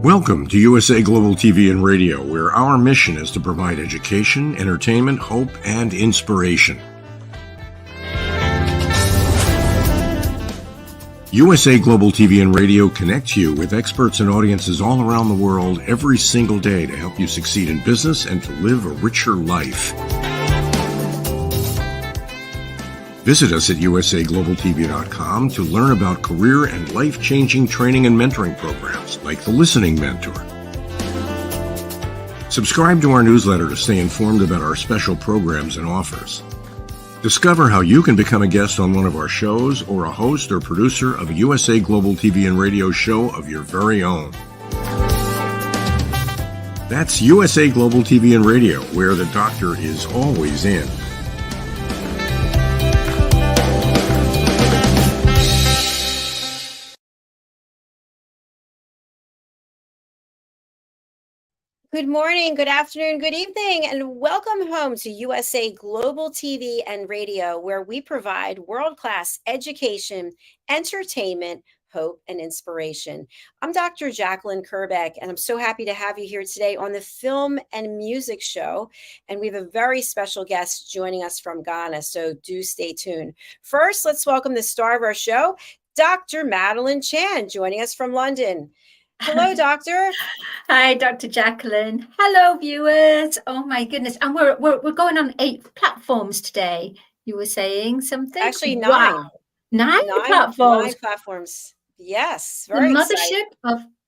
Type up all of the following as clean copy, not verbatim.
Welcome to USA Global TV and Radio, where our mission is to provide education, entertainment, hope, and inspiration. USA Global TV and Radio connects you with experts and audiences all around the world every single day to help you succeed in business and to live a richer life. Visit us at usaglobaltv.com to learn about career and life-changing training and mentoring programs like the Listening Mentor. Subscribe to our newsletter to stay informed about our special programs and offers. Discover how you can become a guest on one of our shows or a host or producer of a USA Global TV and Radio show of your very own. That's USA Global TV and Radio, where the doctor is always in. Good morning, good afternoon, good evening, and welcome home to USA Global TV and Radio, where we provide world-class education, entertainment, hope, and inspiration. I'm Dr. Jacalyn Kerbeck, and I'm so happy to have you here today on the Film and Music Show. And we have a very special guest joining us from Ghana, so do stay tuned. First, let's welcome the star of our show, Dr. Madalene Chan, joining us from London. Hello, doctor. Hi, Dr. Jacalyn. Hello, viewers. Oh my goodness. And we're going on 8 platforms today. You were saying something? Actually, 9. Wow. Nine platforms. 9 platforms. Yes. Very exciting.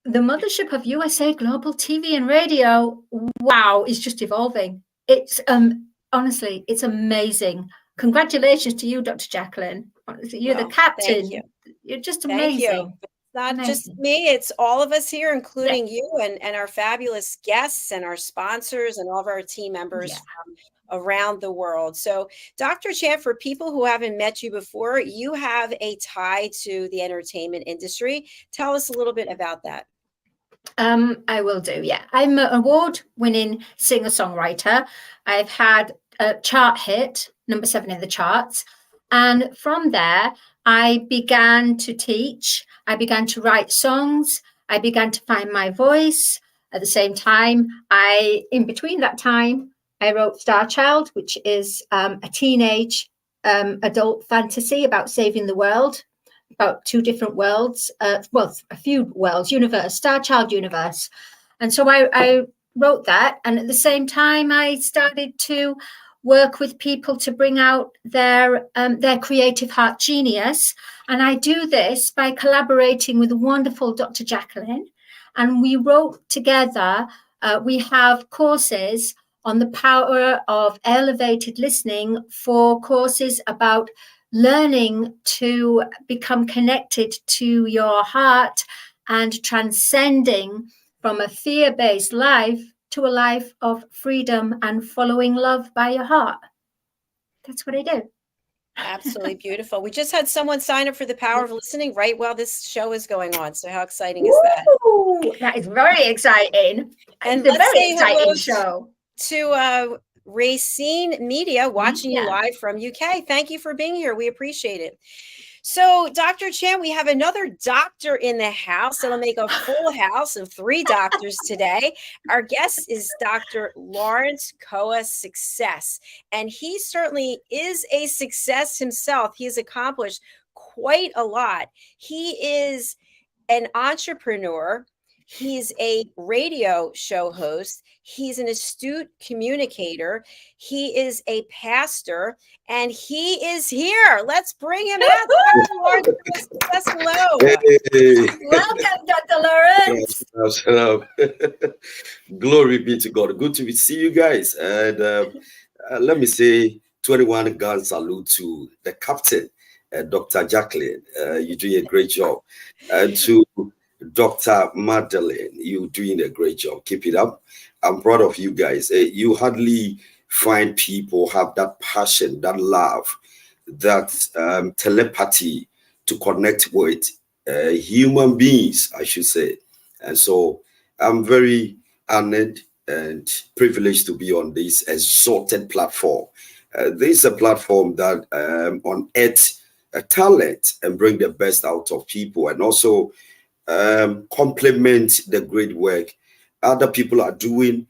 The mothership of USA Global TV and Radio. Wow, is just evolving. It's honestly, it's amazing. Congratulations to you, Dr. Jacalyn. You're the captain. Thank you. You're just amazing. Thank you. Not just me, it's all of us here, including you and our fabulous guests and our sponsors and all of our team members around the world. So, Dr. Chan, for people who haven't met you before, you have a tie to the entertainment industry. Tell us a little bit about that. I will do, yeah. I'm an award-winning singer-songwriter. I've had a chart hit, number 7 in the charts. And from there, I began to teach. I began to write songs. I began to find my voice. At the same time, in between that time, I wrote Star Child, which is a teenage adult fantasy about saving the world, about 2 different worlds, a few worlds, universe, Star Child universe. And so I wrote that. And at the same time, I started to work with people to bring out their creative heart genius. And I do this by collaborating with the wonderful Dr. Jacalyn. And we wrote together, we have courses on the power of elevated listening, for courses about learning to become connected to your heart and transcending from a fear-based life to a life of freedom and following love by your heart. That's what I do. Absolutely beautiful. We just had someone sign up for the power of listening right while this show is going on. So how exciting is that? Ooh, that is very exciting. And it's a let's very say exciting show. To Racine Media, watching you live from UK. Thank you for being here. We appreciate it. So, Dr. Chan, we have another doctor in the house. It'll make a full house of 3 doctors today. Our guest is Dr. Lawrence Koa Success, and he certainly is a success himself. He has accomplished quite a lot. He is an entrepreneur. He's a radio show host. He's an astute communicator. He is a pastor, and he is here. Let's bring him out. Dr. Lawrence, hello. Hey. Welcome, Dr. Lawrence. Hello. Glory be to God. Good to see you guys. And let me say 21 gun salute to the captain, Dr. Jacalyn. You're doing a great job. And to Dr. Madalene, you're doing a great job. Keep it up. I'm proud of you guys. You hardly find people have that passion, that love, that telepathy to connect with human beings, I should say. And so I'm very honored and privileged to be on this exalted platform. This is a platform that unearths talent and bring the best out of people, and also complement the great work other people are doing.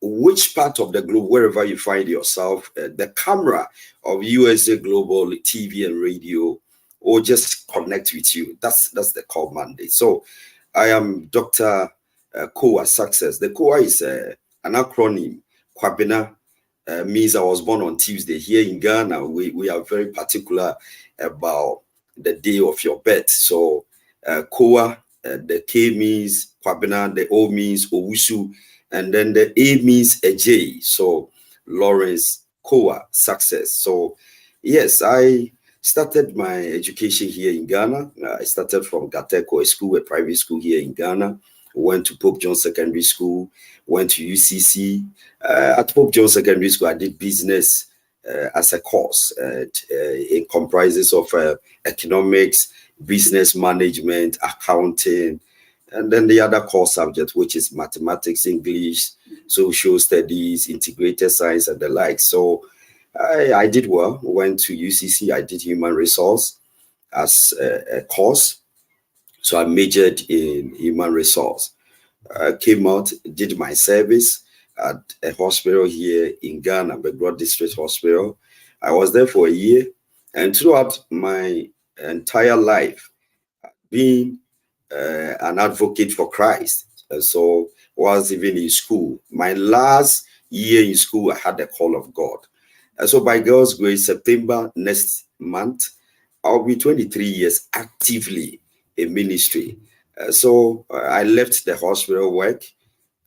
Which part of the globe, wherever you find yourself, the camera of USA Global TV and radio, or just connect with you. That's the core mandate. So I am Dr. Koa Success. The Koa is an acronym. Kwabena means I was born on Tuesday. Here in Ghana, we are very particular about the day of your birth. So Koa, the K means Kwabena, the O means Owusu, and then the A means Ej. So Lawrence Koa Success. So yes, I started my education here in Ghana. I started from Gateko, a school, a private school here in Ghana. Went to Pope John Secondary School, went to UCC. At Pope John Secondary School, I did business as a course. It comprises of economics, business management, accounting, and then the other core subject, which is mathematics, English, social studies, integrated science, and the like. So I did well, went to UCC, I did human resource as a course. So I majored in human resource. Came out, did my service at a hospital here in Ghana, Begrot District Hospital. I was there for a year, and throughout my entire life, being an advocate for Christ. So was even in school. My last year in school, I had the call of God. So by God's grace, September next month, I'll be 23 years actively in ministry. So I left the hospital work,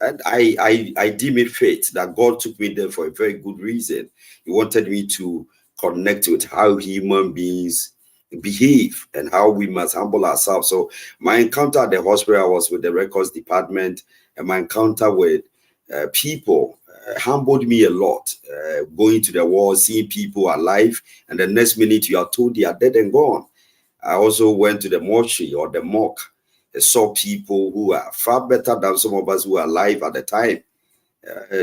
and I deem it fate that God took me there for a very good reason. He wanted me to connect with how human beings behave and how we must humble ourselves. So my encounter at the hospital was with the records department, and my encounter with people humbled me a lot. Going to the wall, seeing people alive, and the next minute you are told they are dead and gone. I also went to the mortuary or the morgue. I saw people who are far better than some of us who are alive at the time,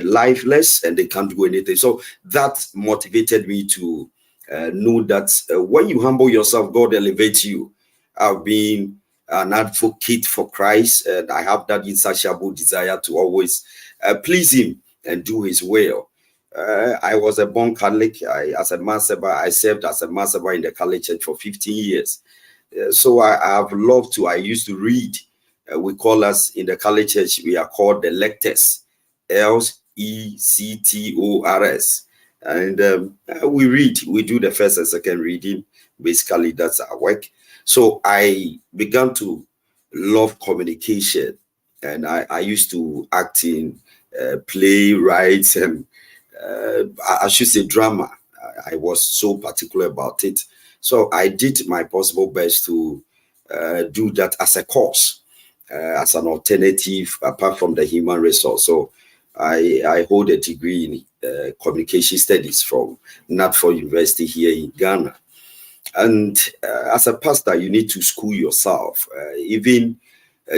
lifeless, and they can't do anything. So that motivated me to know that when you humble yourself, God elevates you. I've been an advocate for Christ, and I have that insatiable desire to always please Him and do His will. I was a born Catholic. As a mass server, I served as a mass server in the Catholic Church for 15 years. So I have loved to. I used to read. We call us in the Catholic Church, we are called the lectors, Lectors. And we read, we do the first and second reading. Basically, that's our work. So I began to love communication, and I used to act in playwrights and I should say drama. I was so particular about it. So I did my possible best to do that as a course, as an alternative apart from the human resource. So I hold a degree in communication studies from Natford University here in Ghana. And as a pastor, you need to school yourself. Even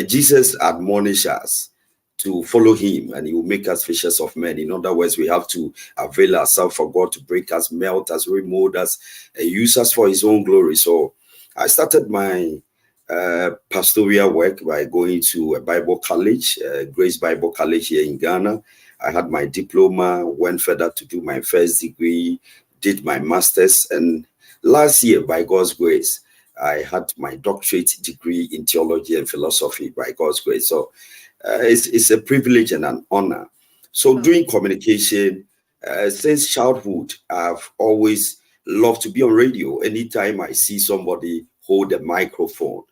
Jesus admonished us to follow Him, and He will make us fishers of men. In other words, we have to avail ourselves for God to break us, melt us, remold us, and use us for His own glory. So I started my pastoral work by going to a Bible college, Grace Bible College here in Ghana. I had my diploma, went further to do my first degree, did my master's, and last year, by God's grace, I had my doctorate degree in theology and philosophy by God's grace. So it's a privilege and an honor. So doing communication, since childhood, I've always loved to be on radio. Anytime I see somebody hold a microphone,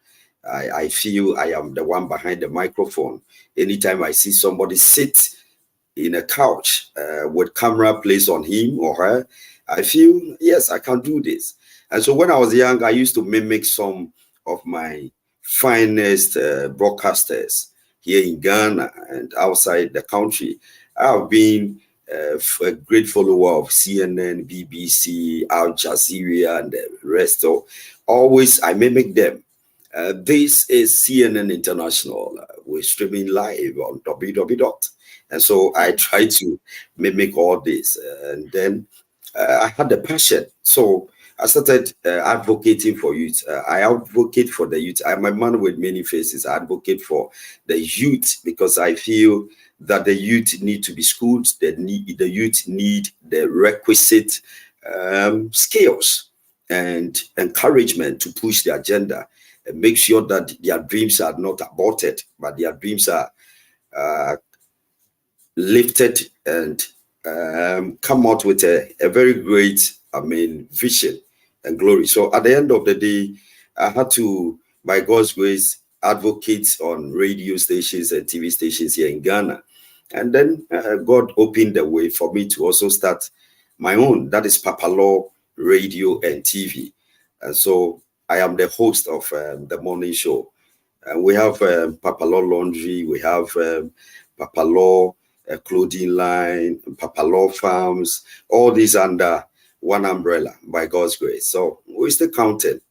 I feel I am the one behind the microphone. Anytime I see somebody sit in a couch with camera placed on him or her, I feel, yes, I can do this. And so when I was young, I used to mimic some of my finest broadcasters here in Ghana and outside the country. I've been a great follower of CNN, BBC, Al Jazeera, and the rest. So always I mimic them. This is CNN International. We're streaming live on www. And so I try to mimic all this. And then I had the passion. So I started advocating for youth. I advocate for the youth. I'm a man with many faces. I advocate for the youth because I feel that the youth need to be schooled. The youth need the requisite skills and encouragement to push the agenda and make sure that their dreams are not aborted, but their dreams are lifted and come out with a very great, vision and glory. So at the end of the day, I had to, by God's grace, advocate on radio stations and TV stations here in Ghana. And then God opened the way for me to also start my own. That is Papa Law Radio and TV. And so I am the host of the morning show. We have Papa Law Laundry. We have Papa Law clothing line, Papa Law Farms, all these under one umbrella by God's grace. So we're still counting.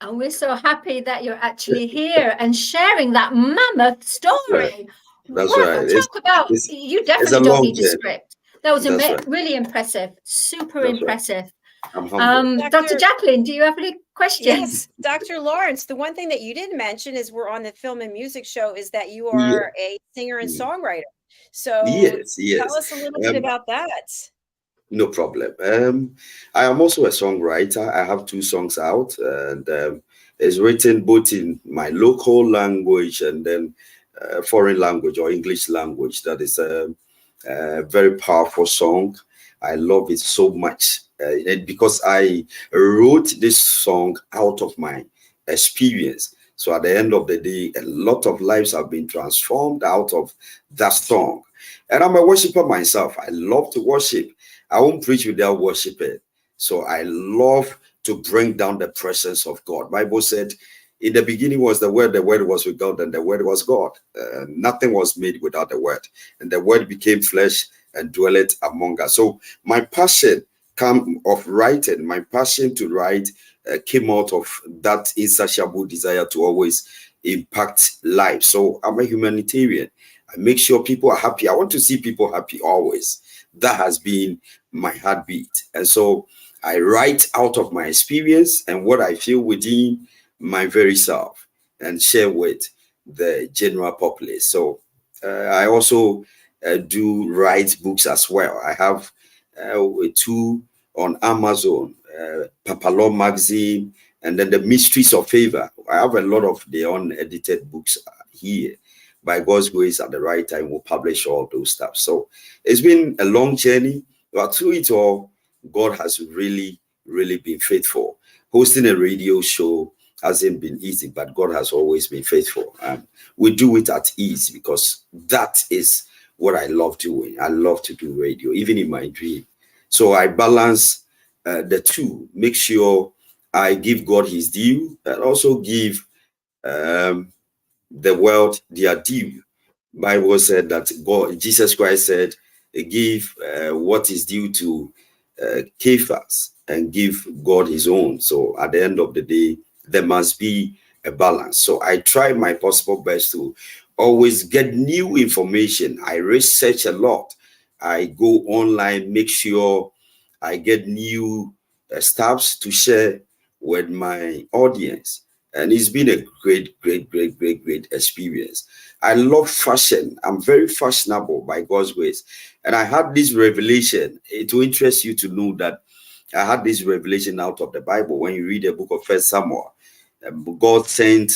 And we're so happy that you're actually here and sharing that mammoth story. That's right. Talk about, you definitely don't need a script. That was really impressive, super impressive. Right. Dr. Jacalyn, do you have any questions? Yes, Dr. Lawrence, the one thing that you didn't mention is we're on the film and music show is that you are a singer and songwriter. So tell us a little bit about that. No problem. I am also a songwriter. I have 2 songs out, and it's written both in my local language and then foreign language or English language. That is a very powerful song. I love it so much because I wrote this song out of my experience. So at the end of the day, a lot of lives have been transformed out of that song. And I'm a worshiper myself. I love to worship. I won't preach without worshiping. So I love to bring down the presence of God. Bible said, in the beginning was the word was with God, and the word was God. Nothing was made without the word. And the word became flesh and dwelleth among us. So my passion of writing, my passion to write came out of that insatiable desire to always impact lives. So I'm a humanitarian. I make sure people are happy. I want to see people happy always. That has been my heartbeat. And so I write out of my experience and what I feel within my very self and share with the general populace. So I also do write books as well. I have 2 on Amazon, Papa Law Magazine, and then the Mysteries of Favor. I have a lot of the unedited books here. By God's grace, at the right time, we'll publish all those stuff. So it's been a long journey, but through it all, God has really, really been faithful. Hosting a radio show hasn't been easy, but God has always been faithful. We do it at ease because that is what I love doing. I love to do radio, even in my dream. So I balance the 2, make sure I give God his due and also give the world their due. Bible said that Jesus Christ said, give what is due to Cephas and give God his own. So at the end of the day, there must be a balance. So I try my possible best to always get new information. I research a lot. I go online, make sure I get new stuffs to share with my audience. And it's been a great experience. I love fashion. I'm very fashionable by God's grace. And I had this revelation. It will interest you to know that I had this revelation out of the Bible. When you read the book of 1 Samuel, God sent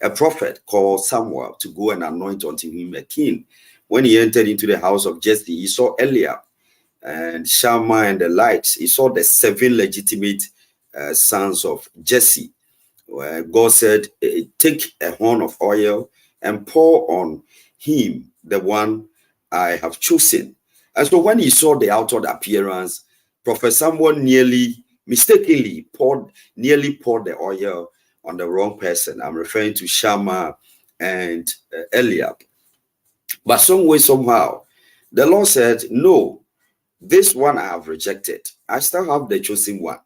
a prophet called Samuel to go and anoint unto him a king. When he entered into the house of Jesse, he saw Eliab and Shammah and the likes. He saw the 7 legitimate sons of Jesse. God said, take a horn of oil and pour on him the one I have chosen. And so when he saw the outward appearance, Prophet Samuel mistakenly poured the oil on the wrong person. I'm referring to Shammah and Eliab. But some way, somehow, the Lord said, no, this one I have rejected. I still have the chosen one.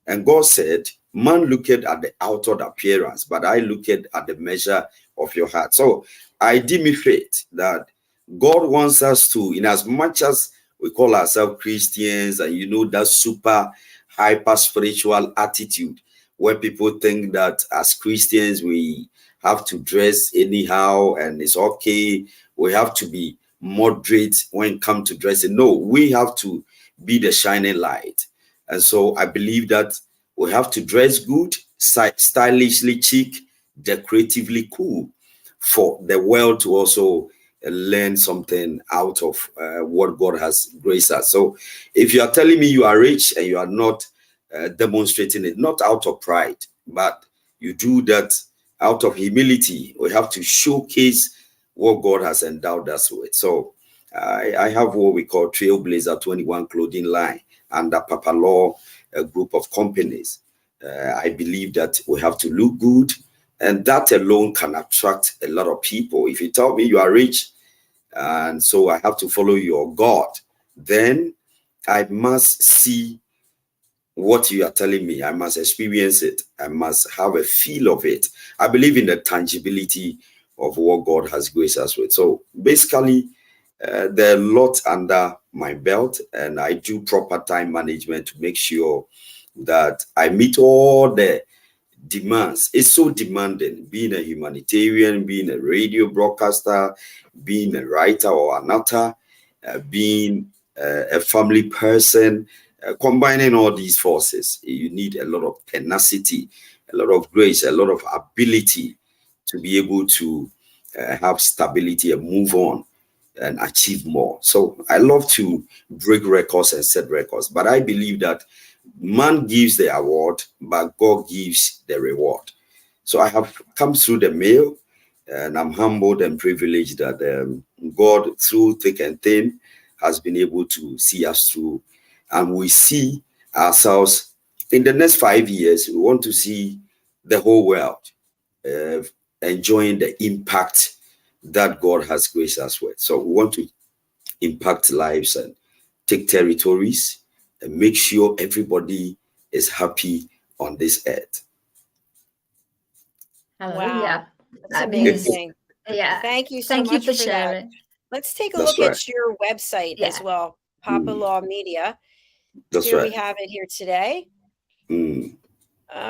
And God said, man looked at the outward appearance, but I looked at the measure of your heart. So I deem faith that God wants us to, in as much as we call ourselves Christians and that super hyper spiritual attitude where people think that as Christians we have to dress anyhow and it's okay. We have to be moderate when it comes to dressing. No, we have to be the shining light. And so I believe that we have to dress good, stylishly chic, decoratively cool for the world to also learn something out of what God has graced us. So if you are telling me you are rich and you are not demonstrating it, not out of pride, but you do that out of humility, we have to showcase what God has endowed us with. So I have what we call Trailblazer 21 clothing line under Papa Law, a group of companies. I believe that we have to look good, and that alone can attract a lot of people. If you tell me you are rich and so I have to follow your God, then I must see what you are telling me. I must experience it. I must have a feel of it. I believe in the tangibility of what God has graced us with. So basically, there are a lot under my belt, and I do proper time management to make sure that I meet all the demands. It's so demanding being a humanitarian, being a radio broadcaster, being a writer or an actor, being a family person. Combining all these forces, you need a lot of tenacity, a lot of grace, a lot of ability to be able to have stability and move on and achieve more. So I love to break records and set records, but I believe that man gives the award, but God gives the reward. So I have come through the mail, and I'm humbled and privileged that God, through thick and thin, has been able to see us through. And we see ourselves in the next 5 years, we want to see the whole world enjoying the impact that God has graced us with. So we want to impact lives and take territories and make sure everybody is happy on this earth. Wow, that's amazing. Yeah, thank you so much for sharing. That. Let's take a look at your website as well, Papa Law Media. Here we have it here today.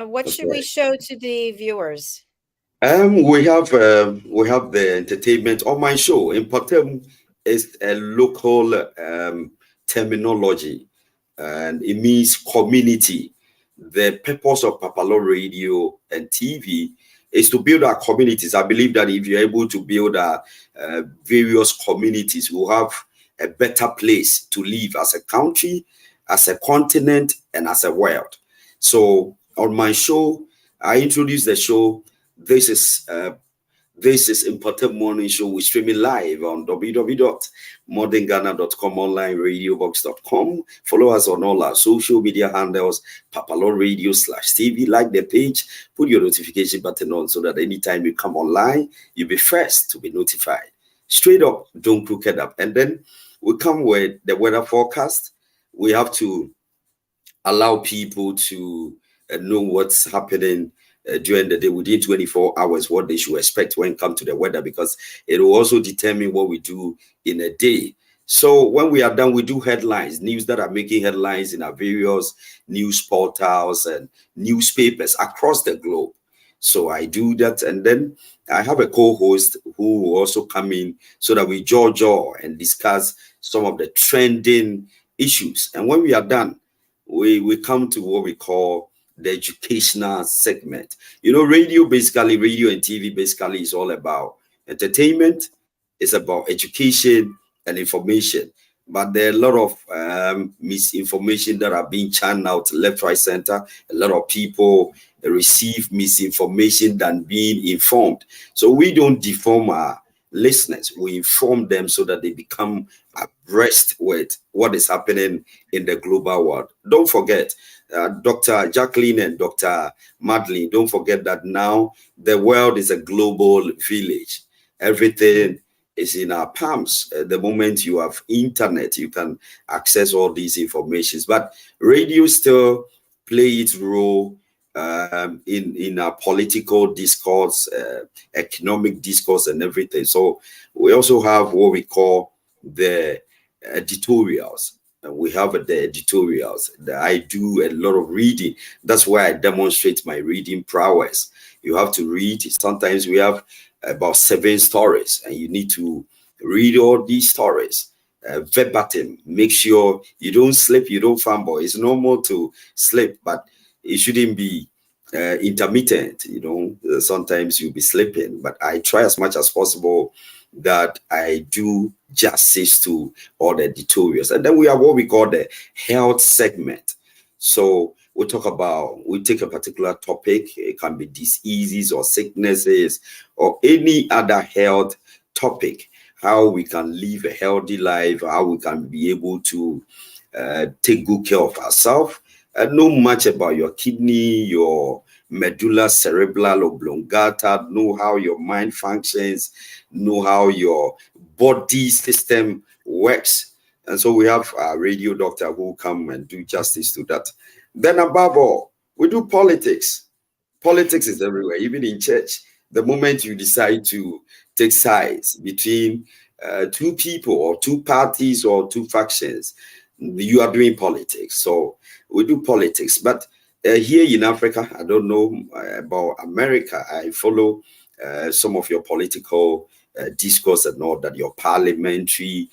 What should we show to the viewers? We have the entertainment on my show. Important is a local terminology, and it means community. The purpose of Papa Law Radio and TV is to build our communities. I believe that if you're able to build our various communities, we'll have a better place to live as a country, as a continent, and as a world. So on my show, I introduced the show. This is Important Morning Show. We're streaming live on www.modernghana.com, onlineradiobox.com. Follow us on all our social media handles, Papa Law Radio /TV. Like the page, put your notification button on so that anytime you come online, you'll be first to be notified. Straight up, don't crooked up. And then we come with the weather forecast. We have to allow people to know what's happening during the day within 24 hours, what they should expect when it comes to the weather, because it will also determine what we do in a day. So when we are done, we do headlines, news that are making headlines in our various news portals and newspapers across the globe. So I do that, and then I have a co-host who will also come in so that we jaw and discuss some of the trending issues. And when we are done, we come to what we call the educational segment. You know, radio and TV basically is all about entertainment. It's about education and information. But there are a lot of misinformation that are being churned out left, right, center. A lot of people receive misinformation than being informed. So we don't deform our listeners. We inform them so that they become abreast with what is happening in the global world. Don't forget, Dr. Jacalyn and Dr. Madalene, don't forget that now the world is a global village. Everything is in our palms. The moment you have internet, you can access all these informations. But radio still play its role in our political discourse, economic discourse, and everything. So we also have what we call the editorials. we have the editorials. I do a lot of reading. That's why I demonstrate my reading prowess. You have to read. Sometimes we have about 7 stories, and you need to read all these stories verbatim. Make sure you don't slip, you don't fumble. It's normal to slip, but it shouldn't be intermittent. Sometimes you'll be slipping, but I try as much as possible that I do justice to all the editorials. And then we have what we call the health segment. So we take a particular topic. It can be diseases or sicknesses or any other health topic, how we can live a healthy life, how we can be able to take good care of ourselves, and know much about your kidney, your medulla cerebral oblongata, know how your mind functions, know how your body system works. And so we have a radio doctor who come and do justice to that. Then above all, we do politics. Politics is everywhere, even in church. The moment you decide to take sides between 2 people or 2 parties or 2 factions, you are doing politics. So we do politics. But here in Africa, I don't know about America. I follow some of your political discourse and all that, your parliamentary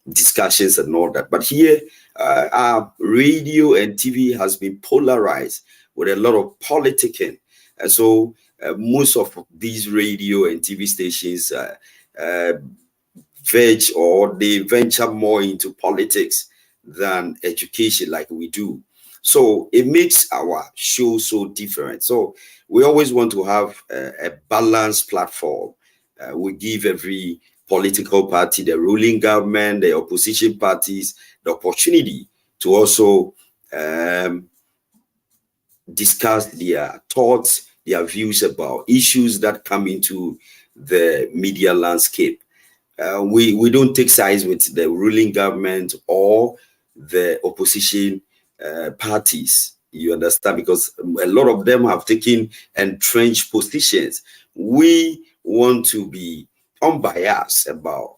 discussions and all that. But here, our radio and TV has been polarized with a lot of politicking. And so most of these radio and TV stations they venture more into politics than education like we do. So it makes our show so different. So we always want to have a balanced platform. We give every political party, the ruling government, the opposition parties, the opportunity to also discuss their thoughts, their views about issues that come into the media landscape. We don't take sides with the ruling government or the opposition parties, you understand, because a lot of them have taken entrenched positions. We want to be unbiased about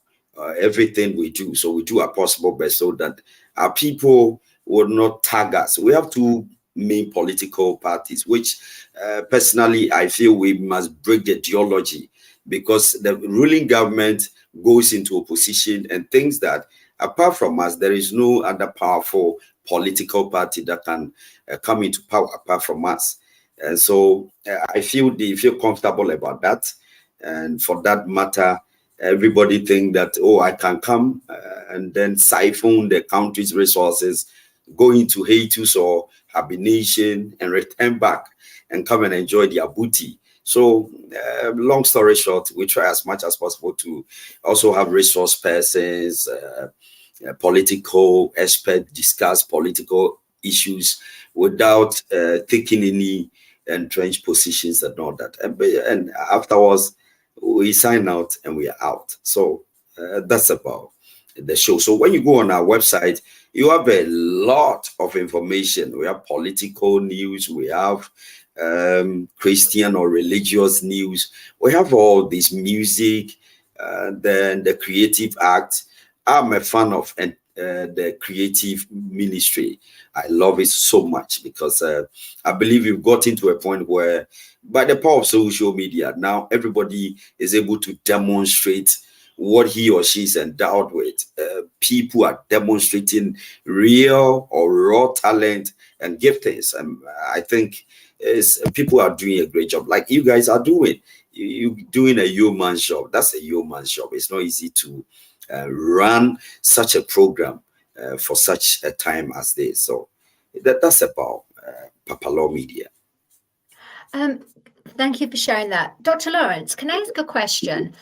everything we do. So we do our possible best so that our people will not tag us. We have 2 main political parties, which personally I feel we must break the ideology, because the ruling government goes into opposition and thinks that apart from us, there is no other powerful political party that can come into power apart from us. And so I feel they feel comfortable about that. And for that matter, everybody think that, oh, I can come and then siphon the country's resources, go into hiatus or hibernation and return back and come and enjoy their booty. So long story short, we try as much as possible to also have resource persons, political experts discuss political issues without taking any entrenched positions and all that. And afterwards, we sign out and we are out. So that's about the show. So when you go on our website, you have a lot of information. We have political news, we have Christian or religious news, we have all this music, then the creative act. I'm a fan of the creative ministry. I love it so much because I believe we've got into a point where by the power of social media, now everybody is able to demonstrate what he or she is endowed with. People are demonstrating real or raw talent and giftings. And I think people are doing a great job, like you guys are doing. You're doing a yeoman's job. That's a yeoman's job. It's not easy to run such a program for such a time as this. So that's about Papalo Media. Thank you for sharing that. Dr. Lawrence, can I ask a question?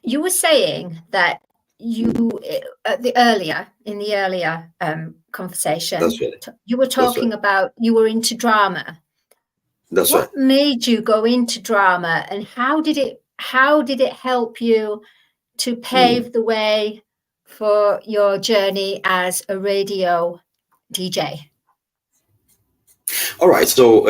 You were saying that you in the earlier conversation, That's right. You were talking about you were into drama. That's what right. made you go into drama, and how did it help you to pave the way for your journey as a radio DJ? All right. So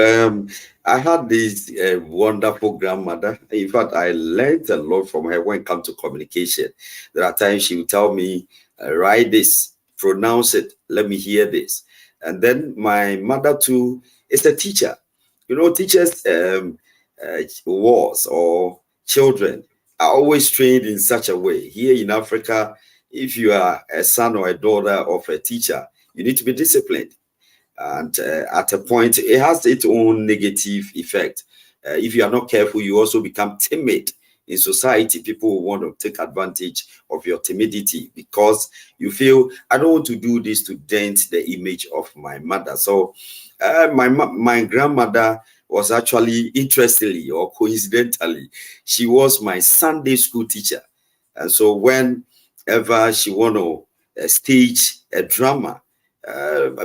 I had this wonderful grandmother. In fact, I learned a lot from her when it comes to communication. There are times she would tell me, write this pronounce it. Let me hear this. And then my mother too is a teacher. You know, teachers, was or children are always trained in such a way. Here in Africa, if you are a son or a daughter of a teacher, you need to be disciplined. And at a point, it has its own negative effect. If you are not careful, you also become timid in society. People will want to take advantage of your timidity because you feel, I don't want to do this to dent the image of my mother. So my grandmother was actually, interestingly or coincidentally, she was my Sunday school teacher. And so whenever she want to stage a drama,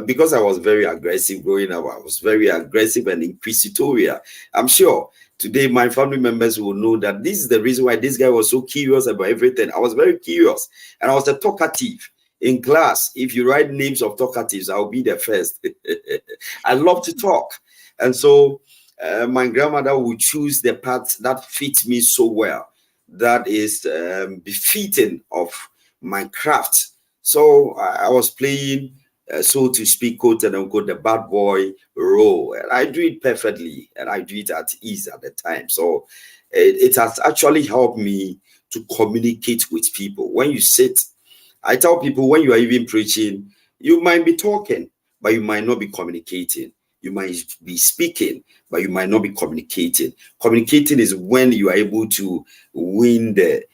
because I was very aggressive growing up, I was very aggressive and inquisitorial. I'm sure today my family members will know that this is the reason why this guy was so curious about everything. I was very curious and I was a talkative. In class, if you write names of talkatives, I'll be the first. I love to talk. And so my grandmother would choose the parts that fit me so well, that is befitting of my craft. So I was playing, so to speak, quote and unquote, the bad boy role. And I do it perfectly and I do it at ease at the time. So it has actually helped me to communicate with people. When you sit, I tell people, when you are even preaching, you might be talking, but you might not be communicating. You might be speaking, but you might not be communicating. Communicating is when you are able to win the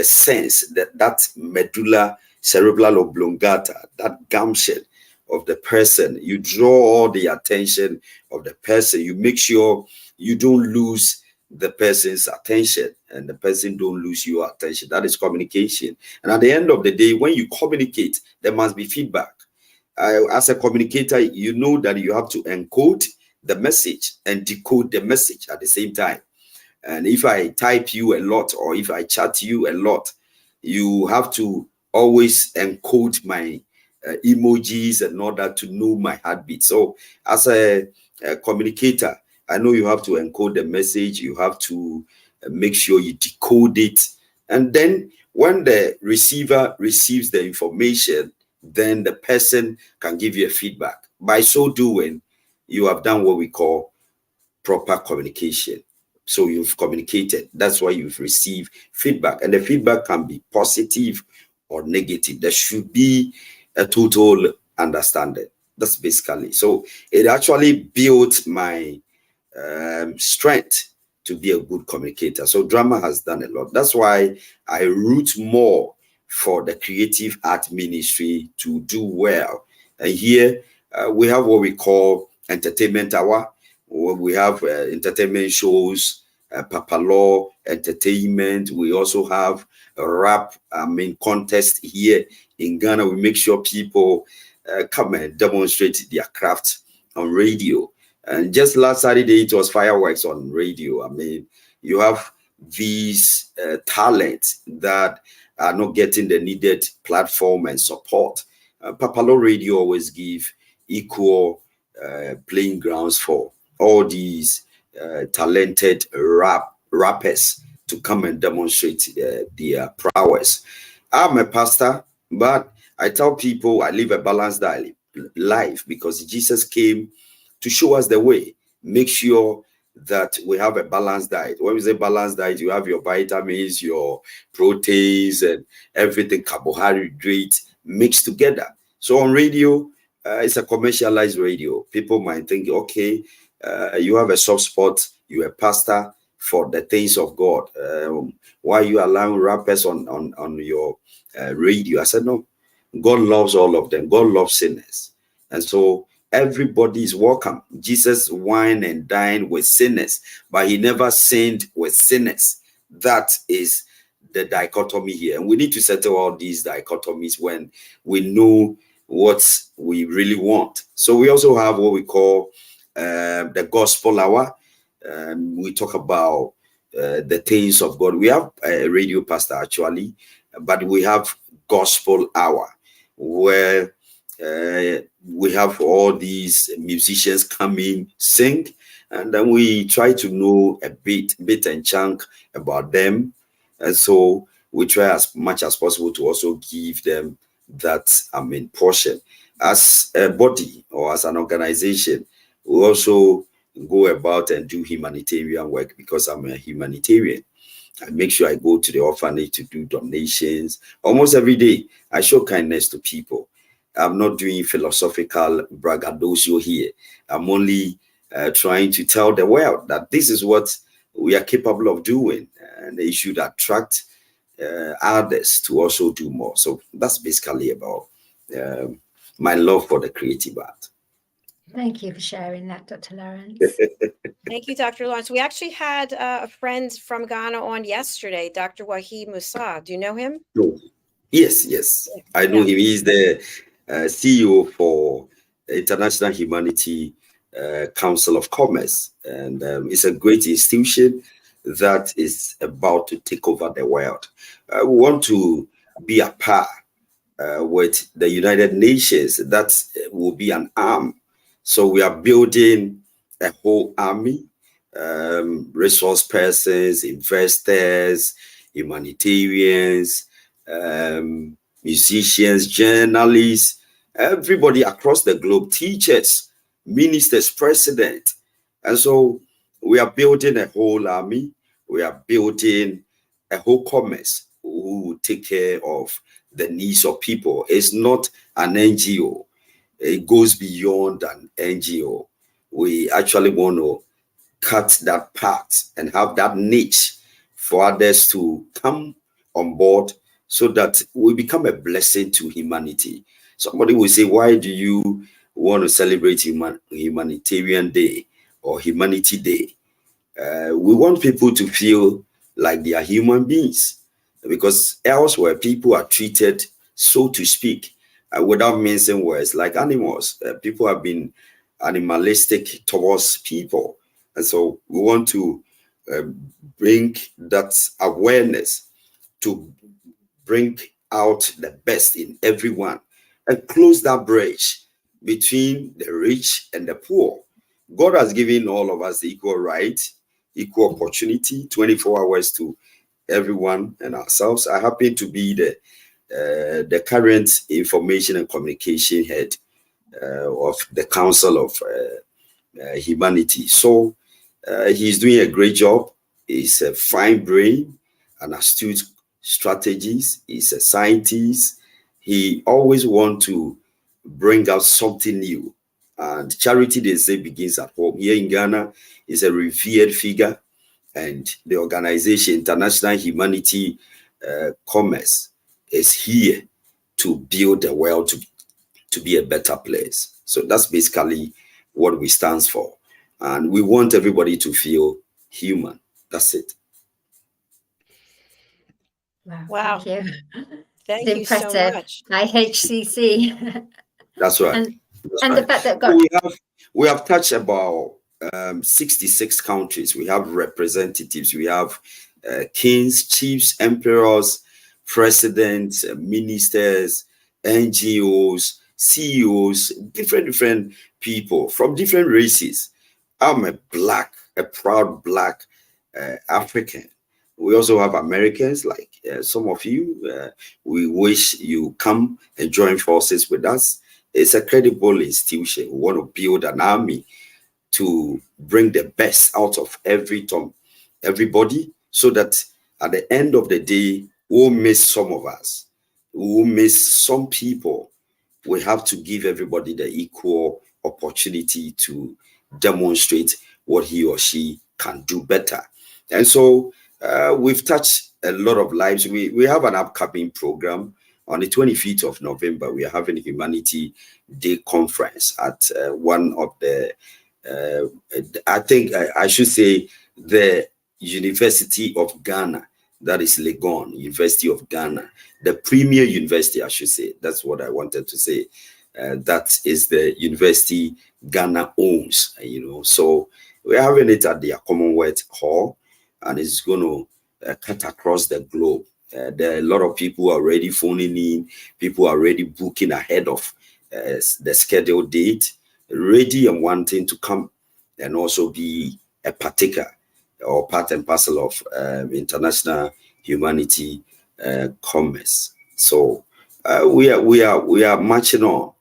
sense, that medulla cerebral oblongata, that gumption of the person. You draw all the attention of the person. You make sure you don't lose the person's attention and the person don't lose your attention. That is communication. And at the end of the day, when you communicate, there must be feedback. As a communicator, you know that you have to encode the message and decode the message at the same time. And if I type you a lot or if I chat you a lot, you have to always encode my emojis in order to know my heartbeat. So as a communicator, I know you have to encode the message. You have to make sure you decode it. And then when the receiver receives the information, then the person can give you a feedback. By so doing, you have done what we call proper communication. So you've communicated. That's why you've received feedback. And the feedback can be positive or negative. There should be a total understanding. That's basically. So it actually built my strength to be a good communicator. So drama has done a lot. That's why I root more for the creative art ministry to do well. And here we have what we call entertainment hour. We have entertainment shows, Papa Law entertainment. We also have a rap contest here in Ghana. We make sure people come and demonstrate their craft on radio. And just last Saturday, it was fireworks on radio. I mean, you have these talents that are not getting the needed platform and support. Papalo Radio always give equal playing grounds for all these talented rappers to come and demonstrate their prowess. I'm a pastor, but I tell people I live a balanced life because Jesus came to show us the way. Make sure that we have a balanced diet. When we say balanced diet, you have your vitamins, your proteins, and everything, carbohydrates mixed together. So on radio, it's a commercialized radio. People might think, okay, you have a soft spot, you're a pastor for the things of God. Why are you allowing rappers on your radio? I said, no, God loves all of them. God loves sinners. And so everybody is welcome. Jesus wined and dined with sinners, but he never sinned with sinners. That is the dichotomy here. And we need to settle all these dichotomies when we know what we really want. So we also have what we call the gospel hour. We talk about the things of God. We have a radio pastor actually, but we have gospel hour where we have all these musicians come in, sing, and then we try to know a bit and chunk about them. And so we try as much as possible to also give them that portion. As a body or as an organization, we also go about and do humanitarian work because I'm a humanitarian. I make sure I go to the orphanage to do donations. Almost every day, I show kindness to people. I'm not doing philosophical braggadocio here. I'm only trying to tell the world that this is what we are capable of doing, and they should attract others to also do more. So that's basically about my love for the creative art. Thank you for sharing that, Dr. Lawrence. Thank you, Dr. Lawrence. We actually had a friend from Ghana on yesterday, Dr. Wahid Musa. Do you know him? No. Yes. I know him. He's the CEO for International Humanity Council of Commerce. And it's a great institution that is about to take over the world. We want to be a part with the United Nations. That will be an arm. So we are building a whole army, resource persons, investors, humanitarians, musicians, journalists, everybody across the globe, teachers, ministers, president. And so we are building a whole army. We are building a whole commerce who will take care of the needs of people. It's not an NGO. It goes beyond an NGO. We actually want to cut that part and have that niche for others to come on board so that we become a blessing to humanity. Somebody will say, why do you want to celebrate Humanitarian Day or Humanity Day? We want people to feel like they are human beings, because elsewhere people are treated, so to speak, without mincing words, like animals. People have been animalistic towards people. And so we want to bring that awareness to bring out the best in everyone and close that bridge between the rich and the poor. God has given all of us equal right, equal opportunity, 24 hours to everyone and ourselves. I happen to be the current information and communication head of the Council of Humanity. So he's doing a great job. He's a fine brain, an astute strategist. He's a scientist. He always wants to bring out something new. And charity, they say, begins at home. Here in Ghana, is a revered figure. And the organization, International Humanity Commerce, is here to build the world to be a better place. So that's basically what we stand for. And we want everybody to feel human. That's it. Wow. Thank you. Thank It's you so impressive. much. IHCC. That's right. And the fact that God... we have touched about 66 countries. We have representatives. We have kings, chiefs, emperors, presidents, ministers, NGOs, CEOs, different people from different races. I'm a proud black African. We also have Americans like some of you. We wish you come and join forces with us. It's a credible institution. We want to build an army to bring the best out of everybody, so that at the end of the day, we'll miss some of us. We'll miss some people. We have to give everybody the equal opportunity to demonstrate what he or she can do better. And so we've touched a lot of lives. We have an upcoming program on the 25th of November. We are having a Humanity Day conference at one of the, I think I should say, the University of Ghana. That is Legon, University of Ghana, the premier university, I should say. That's what I wanted to say. That is the university Ghana owns, So we're having it at the Commonwealth Hall, and it's going to cut across the globe. There are a lot of people already phoning in. People are already booking ahead of the scheduled date, ready and wanting to come and also be a partaker or part and parcel of international humanity commerce. So we are marching on,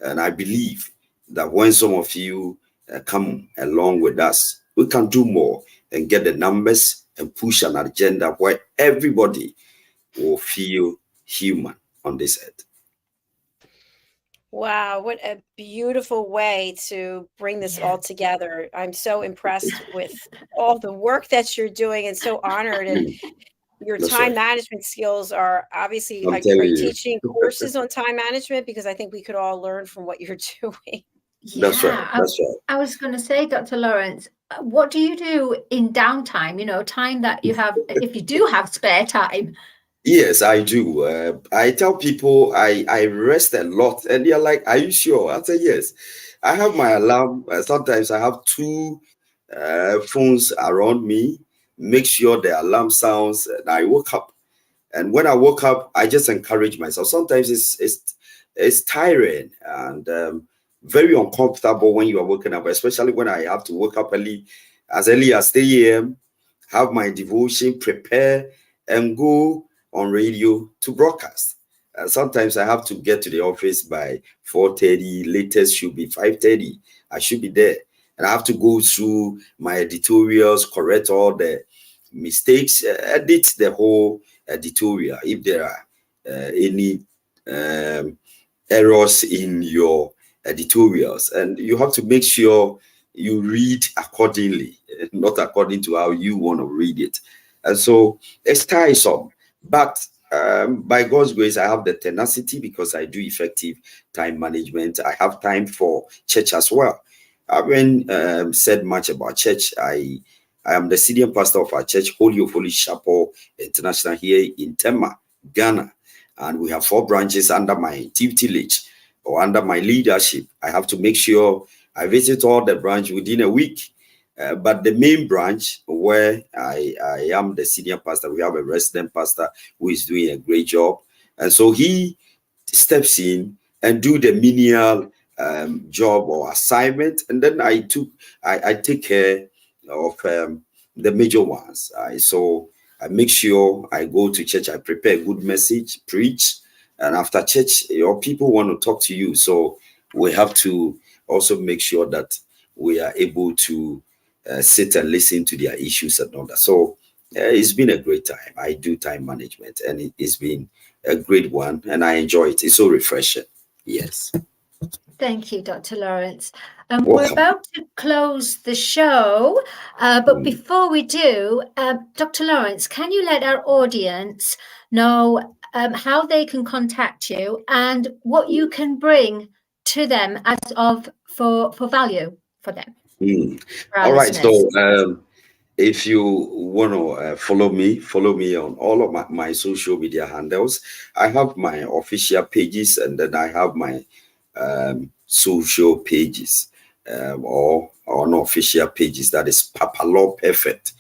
and I believe that when some of you come along with us, we can do more and get the numbers and push an agenda where everybody will feel human on this earth. Wow, what a beautiful way to bring this all together. I'm so impressed with all the work that you're doing and so honored. And your That's time right. management skills are obviously, I'm are telling you you. teaching courses on time management? Because I think we could all learn from what you're doing. That's right. That's right. I was going to say, Dr. Lawrence, what do you do in downtime? You know, time that you have, if you do have spare time. Yes, I do. I tell people I rest a lot, and they're like, "Are you sure?" I say, "Yes." I have my alarm. Sometimes I have two phones around me. Make sure the alarm sounds, and I woke up. And when I woke up, I just encourage myself. Sometimes it's tiring and very uncomfortable when you are waking up, especially when I have to wake up early as 3 a.m., have my devotion, prepare, and go on radio to broadcast. Sometimes I have to get to the office by 4:30, latest should be 5:30. I should be there. And I have to go through my editorials, correct all the mistakes, edit the whole editorial if there are any errors in your editorials. And you have to make sure you read accordingly, not according to how you want to read it. And so it's tiresome. But by God's grace, I have the tenacity because I do effective time management. I have time for church as well. I haven't said much about church. I am the senior pastor of our church, Holy of Holy Chapel International, here in Tema, Ghana. And we have 4 branches under my tutelage or under my leadership. I have to make sure I visit all the branches within a week. But the main branch where I am the senior pastor, we have a resident pastor who is doing a great job. And so he steps in and do the menial job or assignment. And then I take care of the major ones. So I make sure I go to church, I prepare a good message, preach. And after church, your people want to talk to you. So we have to also make sure that we are able to sit and listen to their issues and all that. So it's been a great time. I do time management and it's been a great one and I enjoy it. It's so refreshing. Yes. Thank you, Dr. Lawrence. We're Welcome. about to close the show, but before we do, Dr. Lawrence, can you let our audience know how they can contact you and what you can bring to them as of for value for them? For our All right. listeners. So if you want to follow me on all of my social media handles. I have my official pages and then I have my social pages or unofficial pages. That is Papa Law Perfect.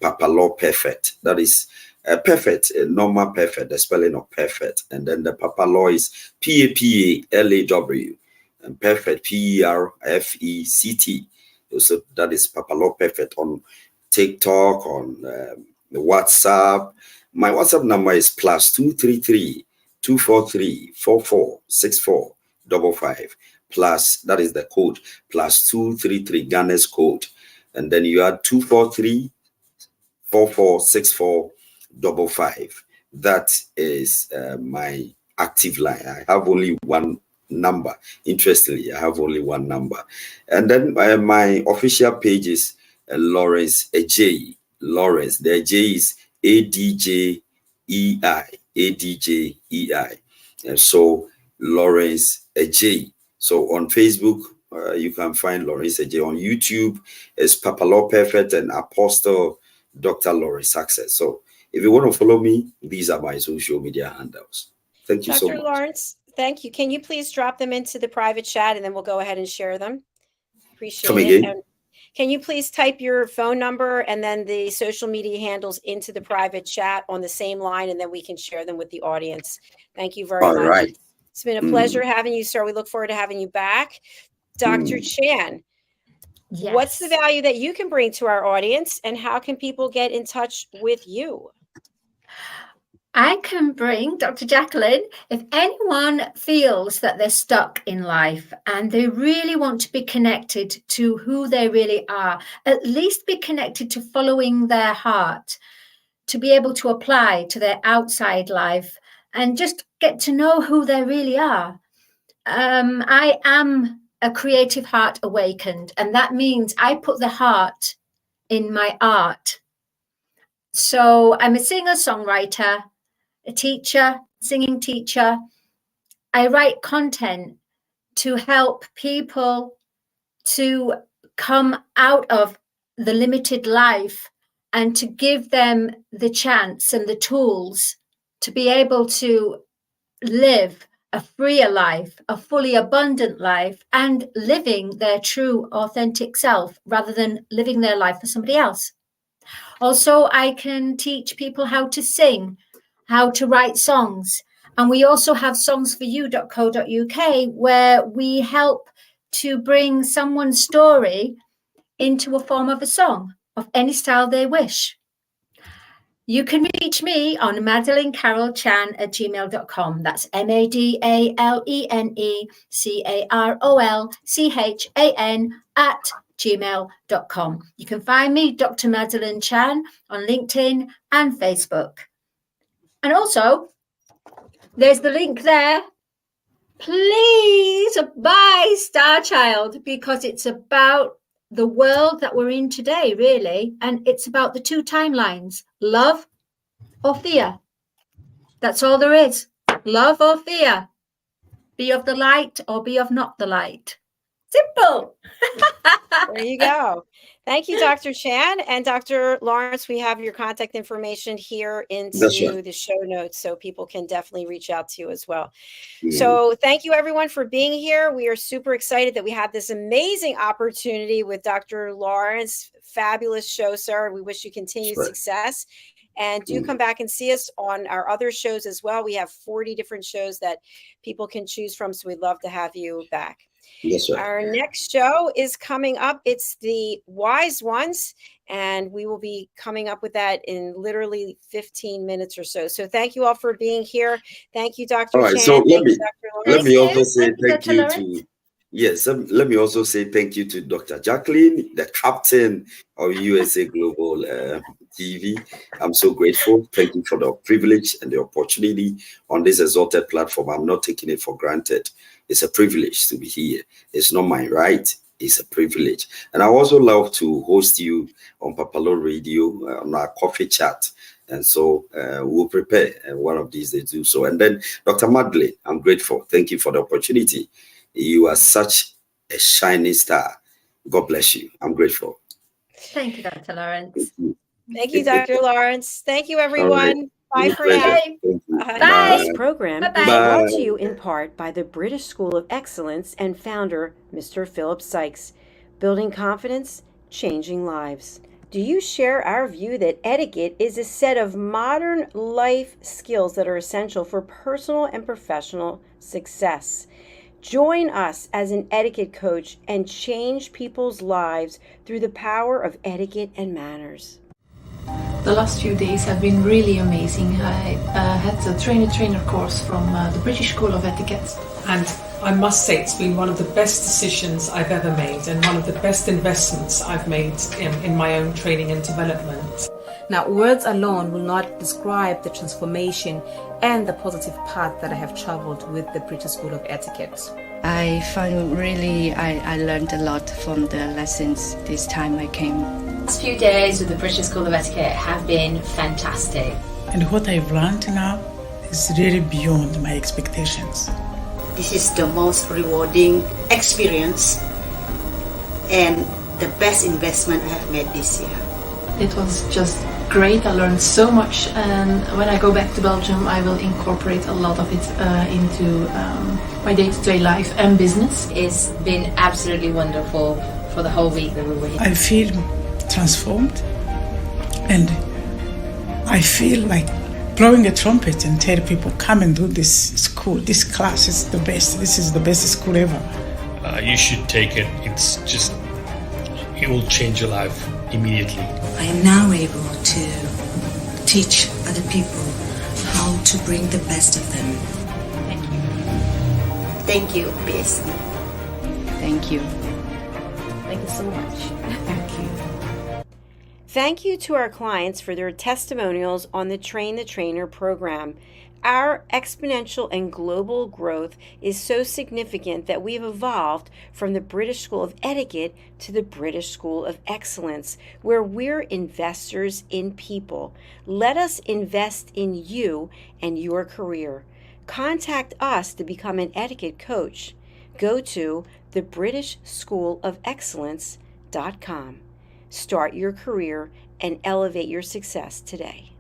Papa Law Perfect. That is perfect, normal perfect, the spelling of perfect. And then the Papa Law is PAPALAW and perfect, PERFECT. So that is Papa Law Perfect on TikTok, on WhatsApp. My WhatsApp number is +233 243 4464 55. Plus, that is the code, +233 Ghana's code. And then you add 243 4464 55. That is my active line. I have only one number. Interestingly, I have only one number. And then my official page is Lawrence Ejei. Lawrence. The J is ADJEI. ADJEI. And so Lawrence Ejei. So on Facebook, you can find Lawrence Ejei. On YouTube, it's Papa Law Perfect and Apostle Dr. Lawrence Success. So if you want to follow me, these are my social media handles. Thank you so much. Dr. Lawrence, thank you. Can you please drop them into the private chat and then we'll go ahead and share them? Appreciate Come it. again? And can you please type your phone number and then the social media handles into the private chat on the same line, and then we can share them with the audience. Thank you very much. Right. It's been a pleasure having you, sir. We look forward to having you back. Dr. Chan, Yes. What's the value that you can bring to our audience, and how can people get in touch with you? I can bring, Dr. Jacalyn, if anyone feels that they're stuck in life and they really want to be connected to who they really are, at least be connected to following their heart, to be able to apply to their outside life and just get to know who they really are. I am a creative heart awakened, and that means I put the heart in my art. So I'm a singer-songwriter, a teacher, singing teacher. I write content to help people to come out of the limited life and to give them the chance and the tools to be able to live a freer life, a fully abundant life, and living their true, authentic self rather than living their life for somebody else. Also, I can teach people how to sing, how to write songs. And we also have songsforyou.co.uk where we help to bring someone's story into a form of a song of any style they wish. You can reach me on madalenecarolchan@gmail.com. That's MADALENECAROLCHAN@gmail.com. You can find me, Dr. Madalene Chan, on LinkedIn and Facebook. And also, there's the link there. Please buy Star Child, because it's about the world that we're in today, really. And it's about the two timelines, love or fear. That's all there is. Love or fear. Be of the light or be of not the light. Simple. There you go. Thank you, Dr. Chan. And Dr. Lawrence, we have your contact information here into the show notes, so people can definitely reach out to you as well. So thank you, everyone, for being here. We are super excited that we had this amazing opportunity with Dr. Lawrence. Fabulous show, sir. We wish you continued success. And do come back and see us on our other shows as well. We have 40 different shows that people can choose from, so we'd love to have you back. Yes, sir. Our next show is coming up. It's the Wise Ones, and we will be coming up with that in literally 15 minutes or so. So thank you all for being here. Thank you, Dr. All right, Chan. so let me also say thank you to let me also say thank you to Dr. Jacalyn, the captain of USA Global TV. I'm so grateful. Thank you for the privilege and the opportunity on this exalted platform. I'm not taking it for granted. It's a privilege to be here. It's not my right. It's a privilege. And I also love to host you on Papalo Radio on our coffee chat. And so we'll prepare one of these days to do so. And then Dr. Madalene, I'm grateful. Thank you for the opportunity. You are such a shining star. God bless you. I'm grateful. Thank you, Dr. Lawrence. Thank you, Dr. Lawrence. Thank you, everyone. Bye for now. Bye. This program is brought to you in part by the British School of Excellence and founder, Mr. Philip Sykes. Building confidence, changing lives. Do you share our view that etiquette is a set of modern life skills that are essential for personal and professional success? Join us as an etiquette coach and change people's lives through the power of etiquette and manners. The last few days have been really amazing. I had a trainer course from the British School of Etiquette. And I must say it's been one of the best decisions I've ever made and one of the best investments I've made in my own training and development. Now, words alone will not describe the transformation and the positive path that I have traveled with the British School of Etiquette. I find I learned a lot from the lessons this time I came. The last few days with the British School of Etiquette have been fantastic. And what I've learned now is really beyond my expectations. This is the most rewarding experience and the best investment I have made this year. It was just great. I learned so much, and when I go back to Belgium I will incorporate a lot of it into my day-to-day life and business. It's been absolutely wonderful for the whole week that we were here. I feel transformed, and I feel like blowing a trumpet and tell people, come and do this school. This class is the best. This is the best school ever. You should take it. It will change your life immediately. I am now able to teach other people how how to bring the best of them. Thank you. Thank you, BSC. Thank you. Thank you so much. Thank you. Thank you to our clients for their testimonials on the Train the Trainer program. Our exponential and global growth is so significant that we've evolved from the British School of Etiquette to the British School of Excellence, where we're investors in people. Let us invest in you and your career. Contact us to become an etiquette coach. Go to thebritishschoolofexcellence.com. Start your career and elevate your success today.